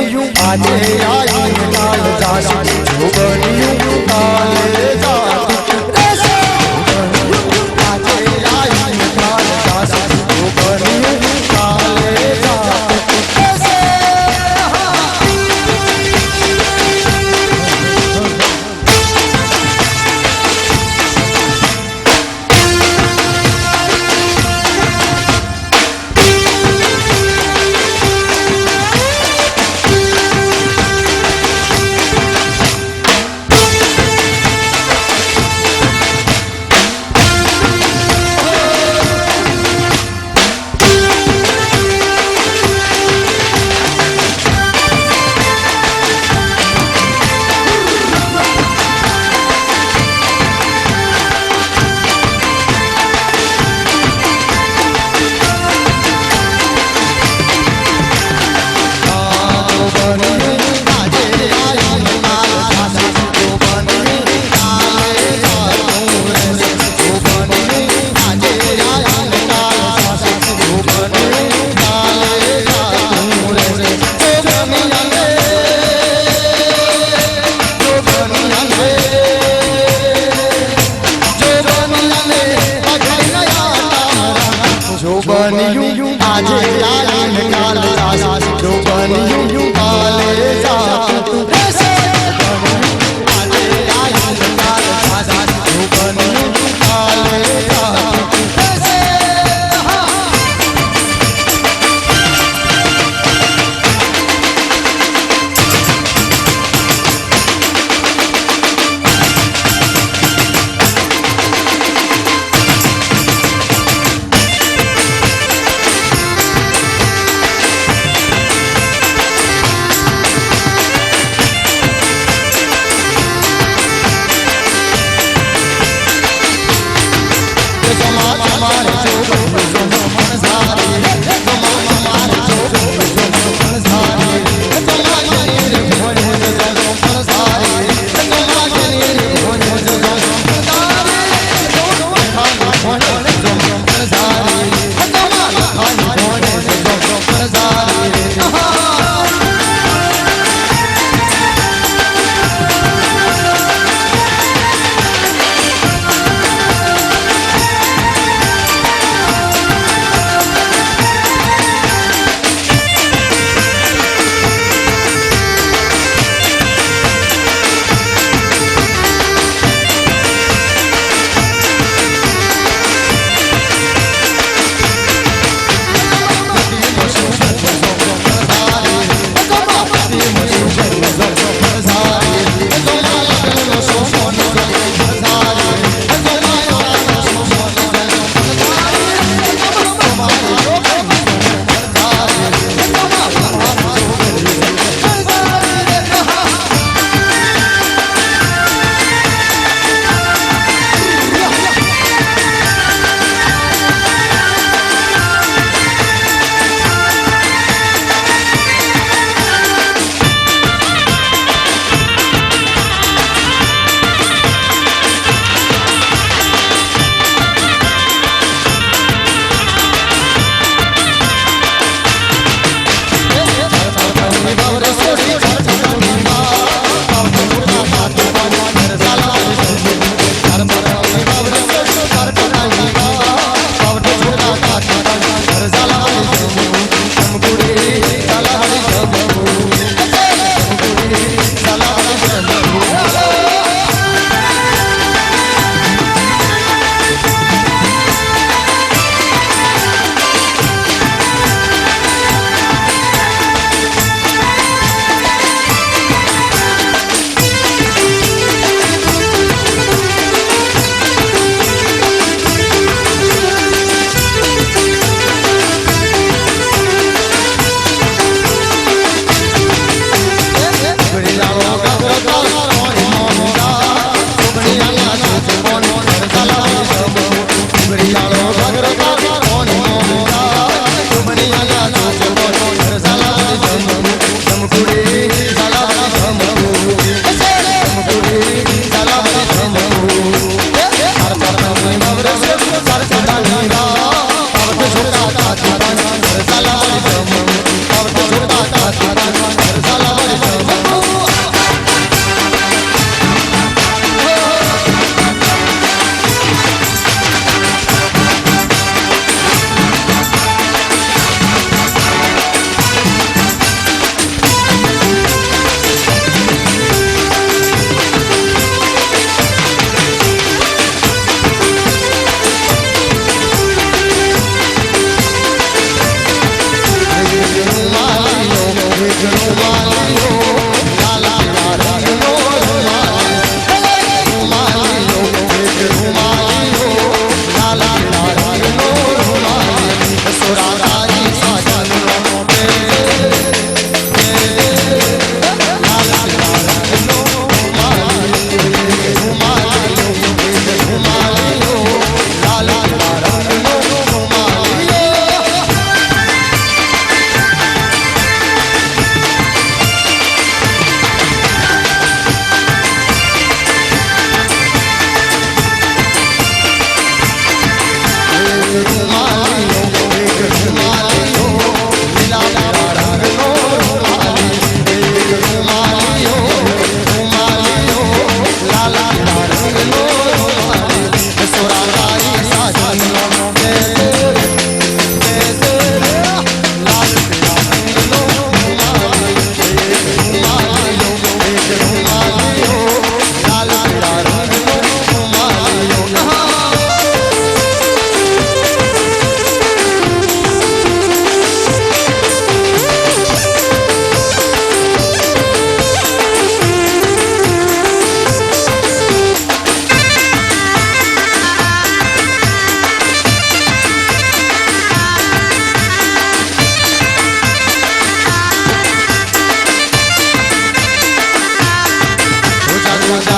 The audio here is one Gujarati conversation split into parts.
બન્યું આજે આવીને કાલ જાશે જો બન્યું કાલે જાશે આજે આવીને કાલ જાશે જો બન્યું કાલે જાશે જો બન્યું આજે આવીને કાલ જાશે જો બન્યું કાલે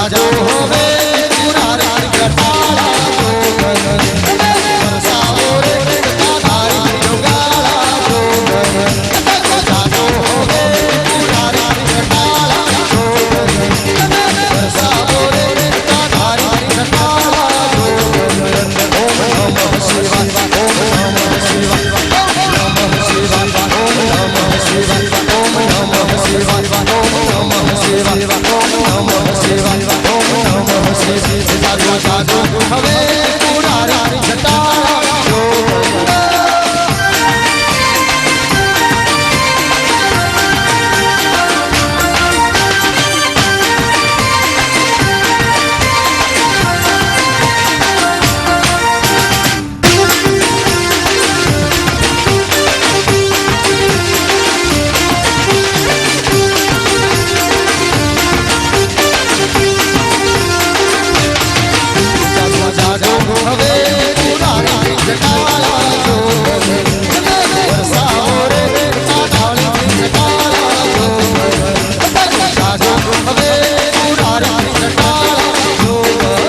જાજો હવે પુરારા જટાળા જોગન વરસાવો રે તારી જોગાળા જોગન જાજો હવે પુરારા જટાળા જોગન વરસાવો રે તારી જટાળા જોગન ઓમ નમઃ શિવાય ઓમ નમઃ શિવાય નમઃ શિવાય ઓમ નમઃ શિવાય ઓમ નમઃ શિવાય ઓમ નમઃ શિવાય ઓમ નમઃ શિવાય ઓમ નમઃ શિવાય જાજો જાજો હવે પુરારા જટાળા જોગન જાજો હવે પુરારા જટાળા જોગન વરસાવો રે તારી જટાળા જોગન જાજો હવે પુરારા જટાળા જોગન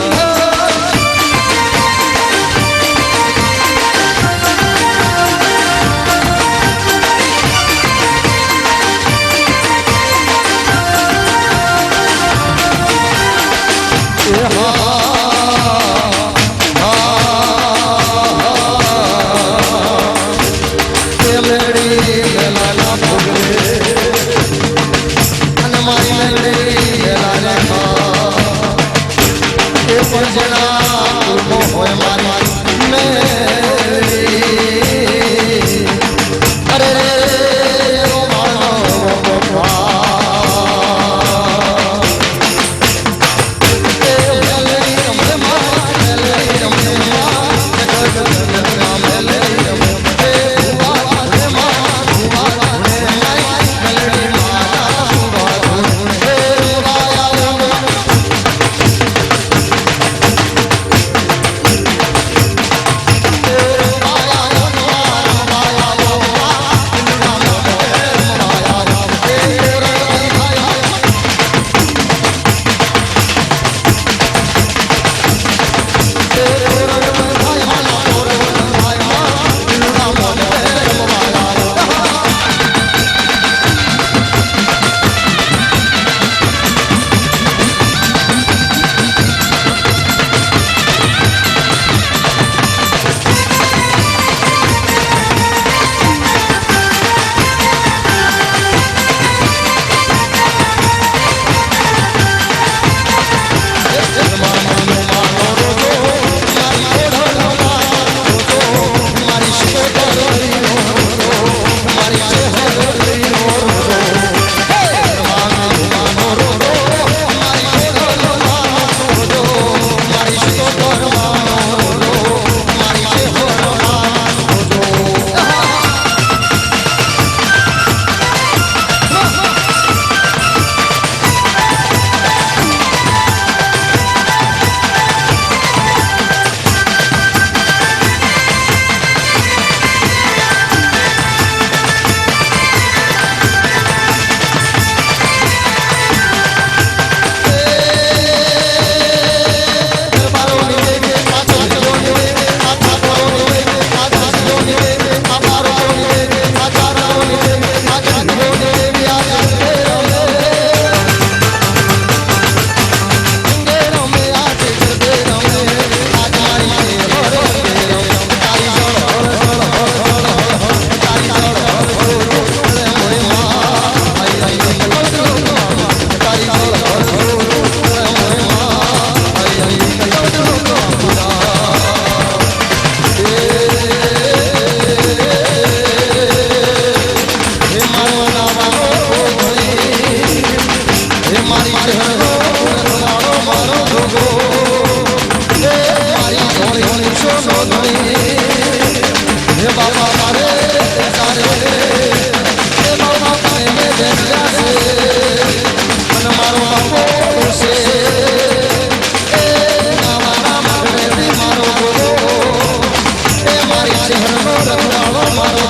મારો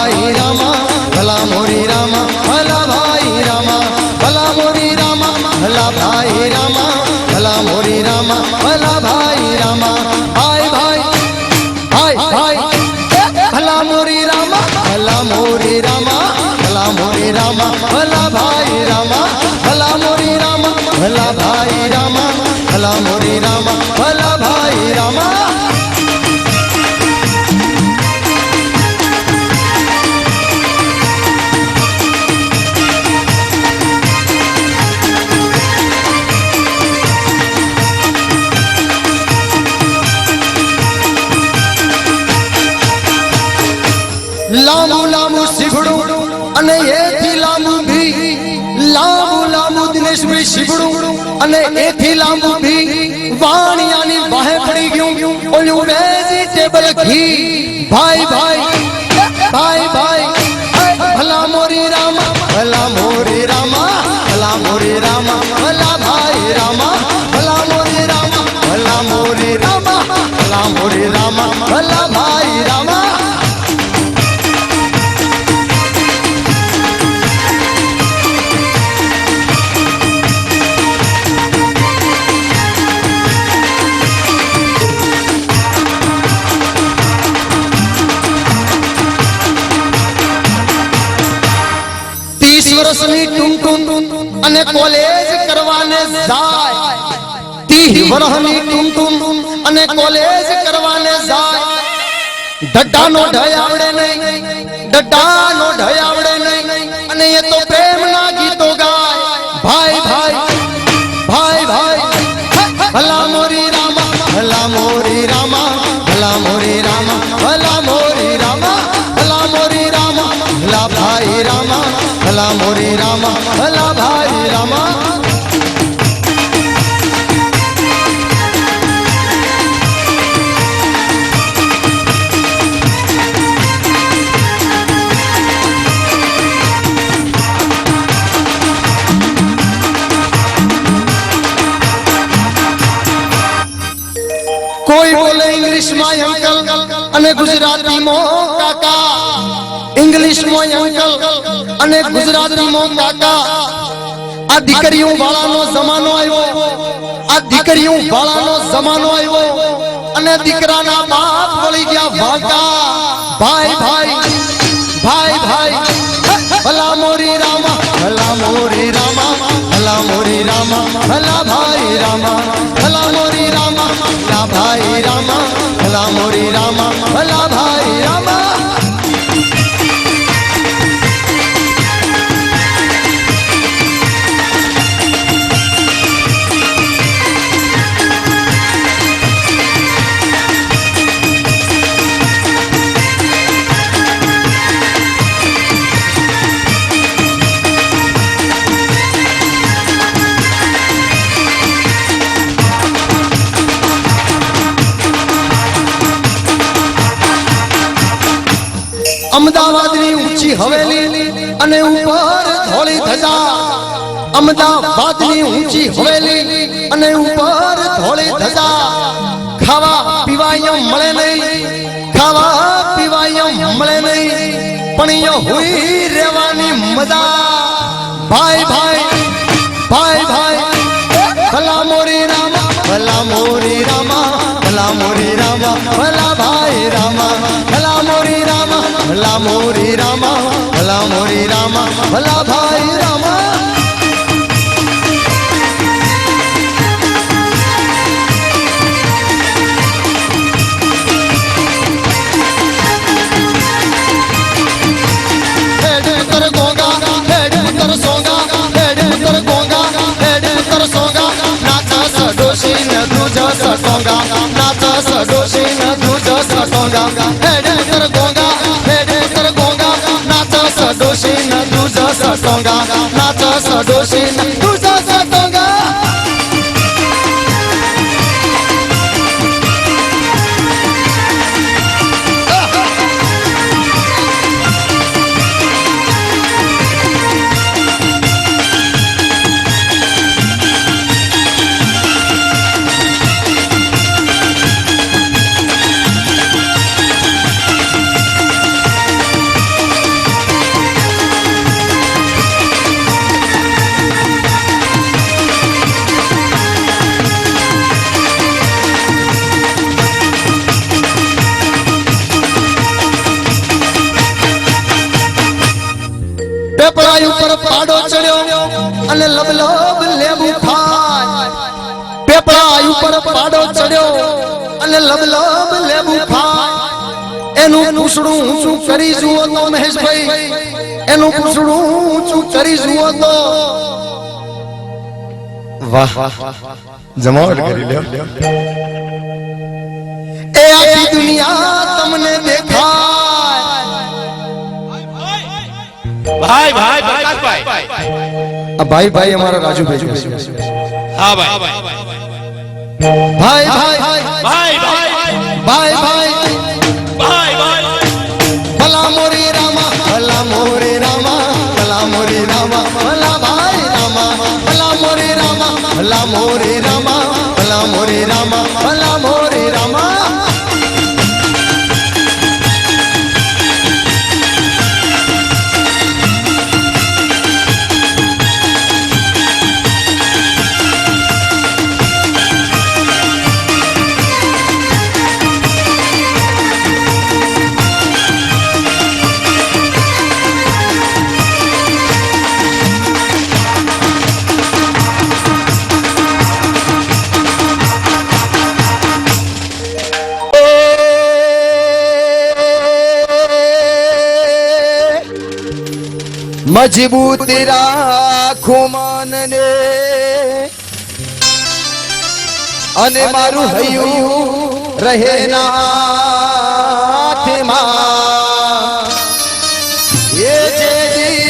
ભાઈ રામા ભલા મોરી રામા ભલા ભાઈ રામા ભલા મોરી રામા ભલા ભાઈ રામા ભલા મોરી રામા ભલા ભાઈ રામા ભાઈ ભાઈ ભાઈ ભાઈ ભલા મોરી રામા ભલા મોરી રામા ભલા મોરી રામા ભલા ભાઈ રામા ભલા મોરી રામા ભલા ભાઈ રામા ભલા મોરી રામા ભલા ભાઈ રામા લાંબુ લાંબુ શીખડું અને એથી લાંબુ ભી લાંબુ લાંબુ દિનેશભાઈ શીખડું અને એથી લાંબુ ભી વાણિયાની વાહે પડી ગયું ઓલું વેજીટેબલ ઘી ભાઈ ભાઈ ભાઈ ભાઈ ભલા મોરી રામા ભલા મોરી રામા ભલા મોરી રામા ભલા ભાઈ રામા ભલા મોરી રામા ભલા મોરી રામા ભલા મોરી રામા ભલા ભાઈ રામા વર્ષની ટુમટુમ અને કોલેજ કરવાને જાય 30 વર્ષની ટુમટુમ અને કોલેજ કરવાને જાય ડટ્ટાનો ઢય આવડે નહીં ડટ્ટાનો ઢય આવડે નહીં અને એ તો પ્રેમના ગીતો ગાય ભાઈ ભાઈ ભાઈ ભાઈ ભલા મોરી રામા ભલા મોરી રામા ભલા મોરી રામા ભલા મોરી રામા ભલા મોરી રામા ભલા ભાઈ રામા ભલા મોરી રામા ભલા ભાઈ રામા કોઈ બોલે ઇંગ્લિશ માં અંકલ અને ગુજરાતી માં કાકા ઇંગ્લિશ માં અંકલ અને ગુજરાતી માં કાકા આ દીકરીઓ વાળાનો જમાનો આવ્યો આ દીકરીઓ વાળાનો જમાનો આવ્યો અને દીકરાના બાપ વળી ગયા વાંકા ભાઈ ભાઈ ભાઈ ભાઈ ભલા મોરી રામા ભલા મોરી રામા ભલા મોરી રામા ભલા ભાઈ રામા ભલા મોરી રામા ભલા ભાઈ રામા ભલા મોરી રામા ભલા ભાઈ રામા અમદાવાદની ઊંચી હવેલી અને ઉપર ધોળી ધજા અમદાવાદની ઊંચી હવેલી અને ઉપર ધોળી ધજા ખાવા પીવાય મળે નહીં ખાવા પીવાય મળે નહીં પણ યો હુઈ રહેવાની મજા ભાઈ ભાઈ ભાઈ ભાઈ ભલા મોરી રામા ભલા મોરી રામા ભલા મોરી રામા ભલા ભાઈ રામા ભલા મોરી રામા ભલા મોરી રામા ભલા મોરી રામા ભલા ભાઈ રામા હેડ પુત્ર ગોંગા હેડ પુત્ર સોંગા હેડ પુત્ર ગોંગા હેડ પુત્ર સોંગા નાચા સડોશી ન દુજ સટોંગા નાચા સડોશી ન દુજ સટોંગા હેડ પુત્ર ગોંગા હેડ પુત્ર ગોંગા નાચા સડોશી ન દુજ સટોંગા નાચા સડોશી ન દુજ સટોંગા પેપળા ઉપર પાડો ચડ્યો અને લબલબ લેબુ ખાય પેપળા ઉપર પાડો ચડ્યો અને લબલબ લેબુ ખાય એનું પૂછડું ઊંચું કરી જુઓ તો મહેશભાઈ એનું પૂછડું ઊંચું કરી જુઓ તો વાહ જમાવટ કરી લ્યો એ આખી દુનિયા તમને દેખાય ભાઈ ભાઈ પ્રકાશભાઈ આ ભાઈ ભાઈ અમારા રાજુભાઈ હા ભાઈ ભાઈ ભાઈ ભાઈ ભાઈ ભાઈ ભાઈ ભાઈ ભાઈ ભલા મોરી રામા ભલા મોરી રામા ભલા મોરી રામા ભલા ભાઈ રામા ભલા મોરી રામા ભલા મોરી રામા ભલા મોરી રામા ભલા મોરી રામા મજબૂત રાખો મનને અને મારું હૈયું રહે નાથમાં એ જે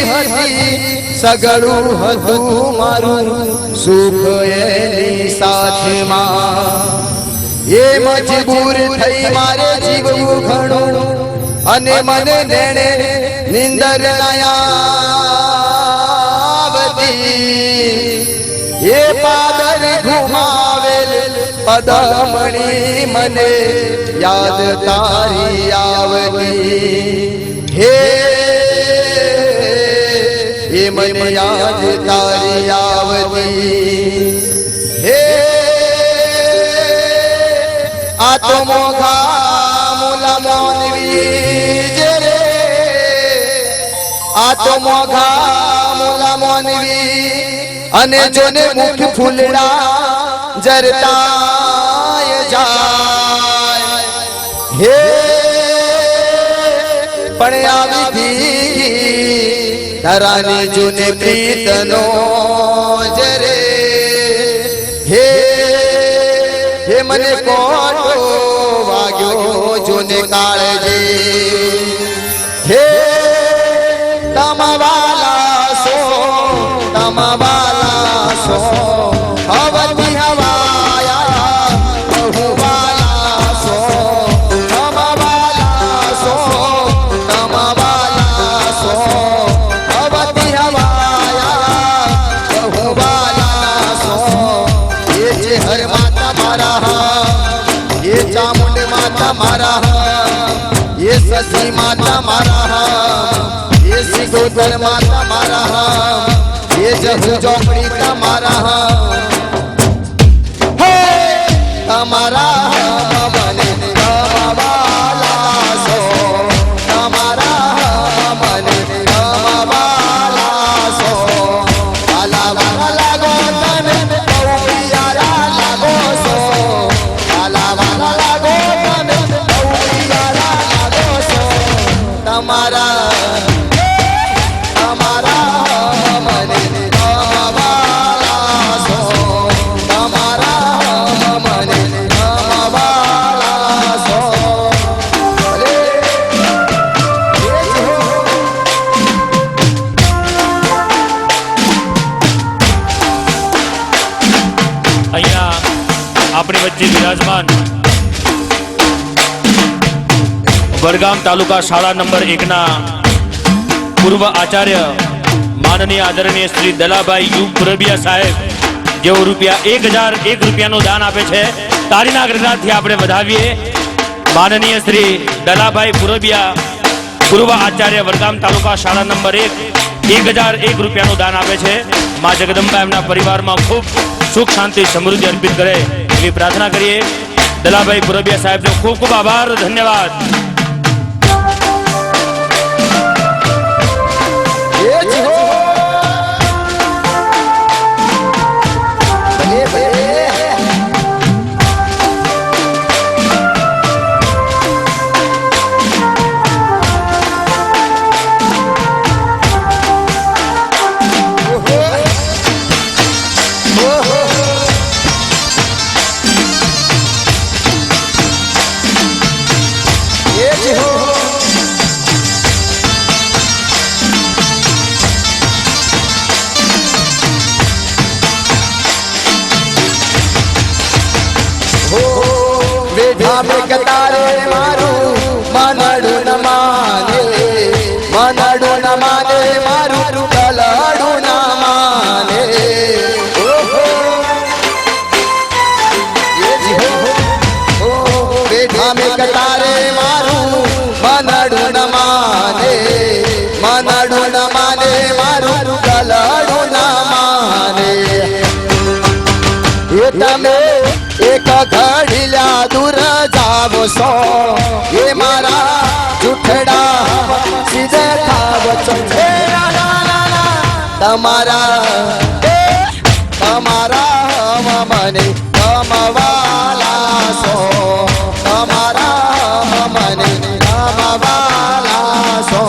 હતી સગળું હતું મારું સુખ એની સાથમાં એ મજબૂર થઈ મારે જીવવું ઘણું અને મને દેણે નિંદર નયાવતી એ પાદર ઘુમાવેલ પદમણી મને યાદ તારી આવતી હે એ મને યાદ તારી આવતી હે આ તો મોઘા મુલા મોનવી આ તો મોઘા મોલા મોનવી અને જોને મુખ ફૂલડા જરતાય જાય હે પણ આવી ધરાની જોને પ્રીતનો જરે હે હે મને કોટો વાગ્યો જોને કાળજે હે તમવાલા સો હવતી હવાયા બહુવાલા સો તમવાલા સો હવતી હવાયા બહુવાલા સો એ જે હર માતા મારા એ ચામુંડ માતા મારા એ સસી માતા મારા એ સિગોદર માતા મારા એ જહુ ચોપડી તમારા હે તમારા મને ગમવાલા સો તમારા મને ગમવાલા સો વાલા વાલા લાગો તને બહુ પિયારા લાગો સો વાલા વાલા લાગો તને બહુ પિયારા લાગો સો તમારા આપણી વચ્ચે વિરાજમાન વડગામ તાલુકા શાળા નંબર 1 ના પૂર્વ આચાર્ય માનનીય આદરણીય શ્રી દલાભાઈ યુ પુરબિયા સાહેબ જેઓ ₹1001 રૂપિયાનું દાન આપે છે. તાળીના ગણગણાટથી આપણે વધાવીએ. માનનીય શ્રી દલાભાઈ પુરબિયા પૂર્વ આચાર્ય વડગામ તાલુકા શાળા નંબર 1 1001 રૂપિયાનું દાન આપે છે. માં જગદંબા એમના પરિવારમાં ખૂબ સુખ શાંતિ સમૃદ્ધિ અર્પિત કરે એવી પ્રાર્થના કરીએ. દલાભાઈ પુરબિયા સાહેબનો ખૂબ ખૂબ આભાર, ધન્યવાદ. એ કે તારે મારું મનડું ન માને, મનડું ન માને મારું કલડું ન માને. ઓહો એ જી હો બેઠા મે કે તારે મારું મનડું ન માને, મનડું ન માને મારું કલડું ન માને. એ તમે એક ઘડીલા દૂર જાવો છો, એ મારા જૂઠડા સીધે થાવ છો. એ ના ના ના ના તમારા મને કમવાલા છો, તમારા મને કમવાલા છો.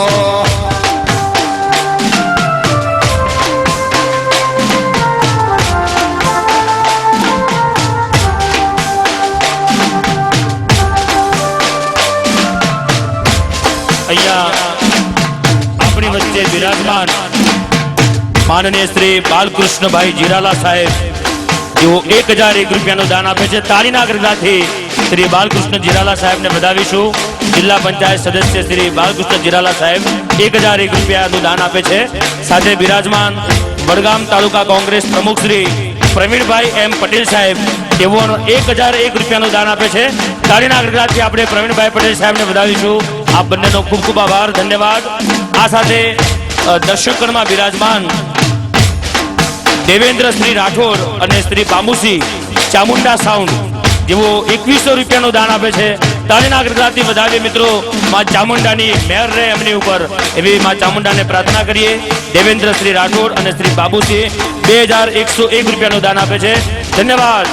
અહીંયા આપણી વચ્ચે બિરાજમાન માનનીય શ્રી બાલકૃષ્ણભાઈ જીરાલા સાહેબ, જેઓ 1001 રૂપિયાનું દાન આપે છે. તાળીના ગરજાથી શ્રી બાલકૃષ્ણ જીરાલા સાહેબને વધાવીશું. જિલ્લા પંચાયત સદસ્ય શ્રી બાલકૃષ્ણ જીરાલા સાહેબ 1001 રૂપિયાનું દાન આપે છે. સાથે બિરાજમાન વડગામ તાલુકા કોંગ્રેસ પ્રમુખ શ્રી પ્રવીણભાઈ એમ પટેલ સાહેબ, તેઓ 1001 રૂપિયાનું દાન આપે છે. તાળીના ગરજાથી આપણે પ્રવીણભાઈ પટેલ સાહેબને વધાવીશું. આપ બંનેનો ખૂબ ખૂબ આભાર, ધન્યવાદ. આ સાથે દર્શકગણમાં બિરાજમાન દેવેન્દ્ર શ્રી રાઠોડ અને શ્રી બામુસી ચામુંડા સાઉન્ડ, જેઓ 2100 રૂપિયાનું દાન આપે છે. તાળીના ગરજાથી વધાવીએ મિત્રો. માં ચામુંડાની મહેર રહે એમની ઉપર, એવી માં ચામુંડાને પ્રાર્થના કરીએ. દેવેન્દ્ર શ્રી રાઠોડ અને શ્રી બાબુસી 2101 રૂપિયાનું દાન આપે છે. ધન્યવાદ.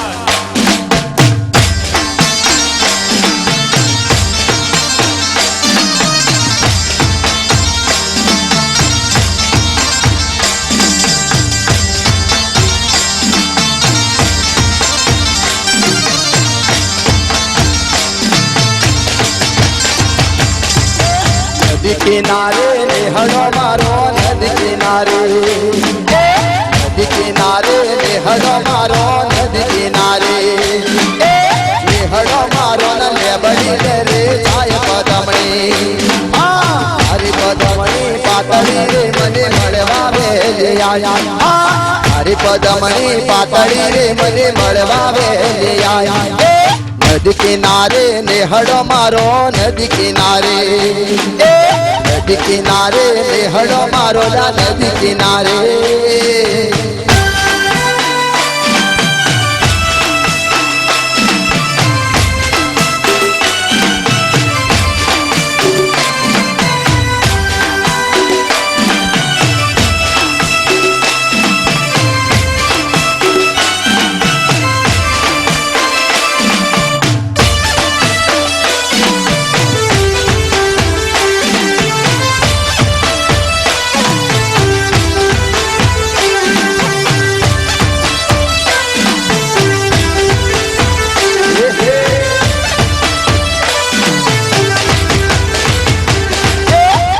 નદી કિનારે નેહળો મારો, નદી કિનારે, નદી કિનારે નેહળો મારો, નદી કિનારે નેહળો મારો ને લેબડી રે જાય પદમણી. હરી પદમણી પાતળી રે મને મળવા વેલે આયા, હરી પદમણી પાતળી રે મને મળવા વેલે આયા. નદી કિનારે નેહળો મારો, નદી કિનારે, નદી કિનારે નેહળો મારો, નદી કિનારે.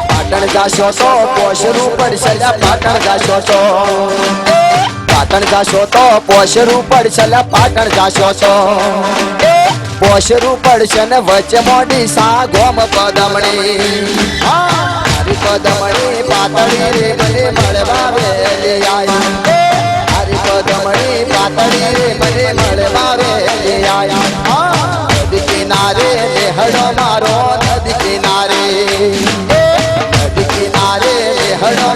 પાટણ જાશો તો પોશરું પડશે, પાટણ જાશો તો, પાટણ જાશો તો પોશરું પડશે, પાટણ જાશો તો પોશરું પડશે ને વચ્ચે મોડી સા ગોમ પદમણી. હરી પદમણી પાતળી રે મને મળવા વેલે આયા, હરી પદમણી પાતળી રે મને મળવા વેલે આયા. નદી કિનારે નેહળો મારો, નદી કિનારે, નદી કિનારે નેહળો